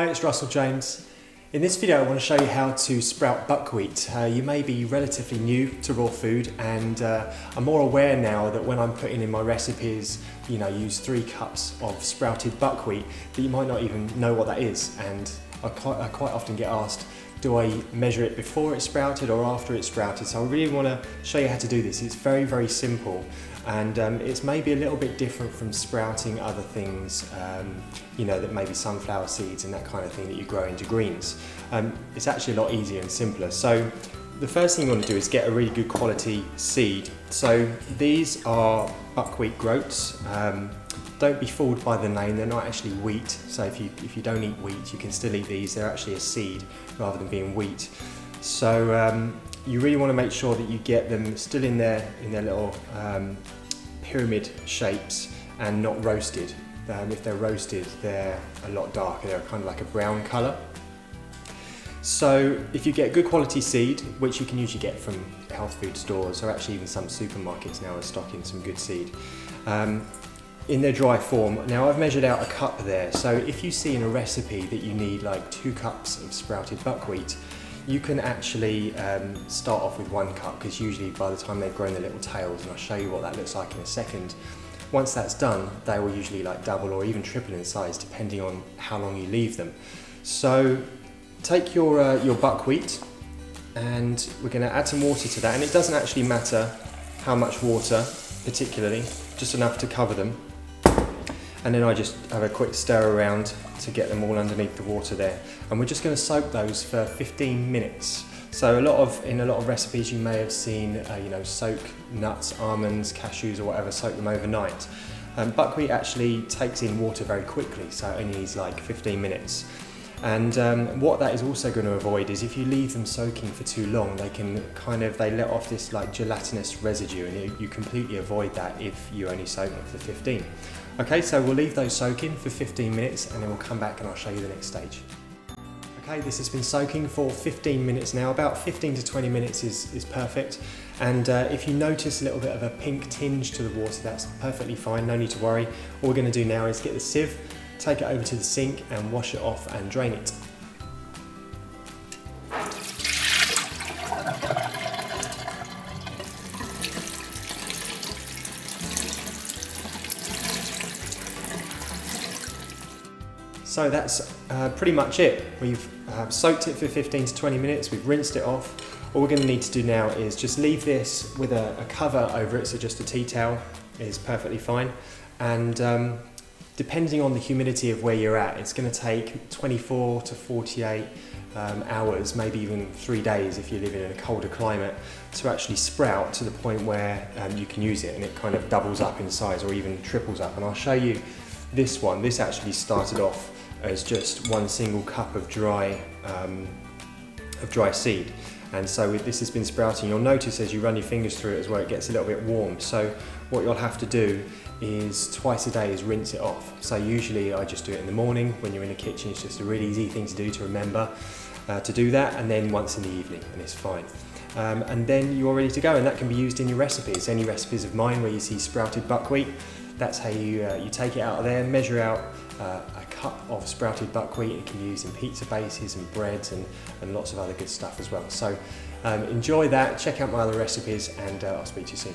Hi, it's Russell James. In this video I want to show you how to sprout buckwheat. You may be relatively new to raw food, and I'm more aware now that when I'm putting in my recipes, use 3 cups of sprouted buckwheat, that you might not even know what that is. And I quite often get asked, do I measure it before it's sprouted or after it's sprouted? So I really want to show you how to do this. It's very, very simple, and it's maybe a little bit different from sprouting other things, that maybe sunflower seeds and that kind of thing that you grow into greens. It's actually a lot easier and simpler. So the first thing you want to do is get a really good quality seed. So these are buckwheat groats. Don't be fooled by the name, they're not actually wheat. So if you don't eat wheat, you can still eat these. They're actually a seed rather than being wheat. So you really want to make sure that you get them still in their little pyramid shapes and not roasted. If they're roasted, they're a lot darker, they're kind of like a brown colour. So if you get good quality seed, which you can usually get from health food stores, or actually even some supermarkets now are stocking some good seed, in their dry form. Now I've measured out a cup there, so if you see in a recipe that you need like 2 cups of sprouted buckwheat, you can actually start off with 1 cup, because usually by the time they've grown their little tails, and I'll show you what that looks like in a second, once that's done, they will usually like double or even triple in size depending on how long you leave them. So take your buckwheat, and we're going to add some water to that, and it doesn't actually matter how much water particularly, just enough to cover them. And then I just have a quick stir around to get them all underneath the water there. And we're just going to soak those for 15 minutes. So in a lot of recipes you may have seen, soak nuts, almonds, cashews or whatever, soak them overnight. Buckwheat actually takes in water very quickly, so it only needs like 15 minutes. And what that is also going to avoid is if you leave them soaking for too long, they let off this like gelatinous residue, and you completely avoid that if you only soak them for 15. Okay, so we'll leave those soaking for 15 minutes and then we'll come back and I'll show you the next stage. Okay, this has been soaking for 15 minutes now. About 15 to 20 minutes is perfect. And if you notice a little bit of a pink tinge to the water, that's perfectly fine, no need to worry. All we're going to do now is get the sieve, take it over to the sink and wash it off and drain it. So that's pretty much it. We've soaked it for 15 to 20 minutes, we've rinsed it off. All we're going to need to do now is just leave this with a cover over it, so just a tea towel is perfectly fine. And depending on the humidity of where you're at, it's going to take 24 to 48 hours, maybe even 3 days if you live in a colder climate, to actually sprout to the point where you can use it and it kind of doubles up in size or even triples up. And I'll show you this one. This actually started off as just 1 single cup of dry seed. And so this has been sprouting. You'll notice as you run your fingers through it as well, it gets a little bit warm. So what you'll have to do is twice a day is rinse it off. So usually I just do it in the morning when you're in the kitchen. It's just a really easy thing to do, to remember to do that, and then once in the evening, and it's fine. And then you're ready to go, and that can be used in your recipes. Any recipes of mine where you see sprouted buckwheat, that's how you take it out of there, measure out a cup of sprouted buckwheat. It can be used in pizza bases and breads and lots of other good stuff as well. So enjoy that, check out my other recipes, and I'll speak to you soon.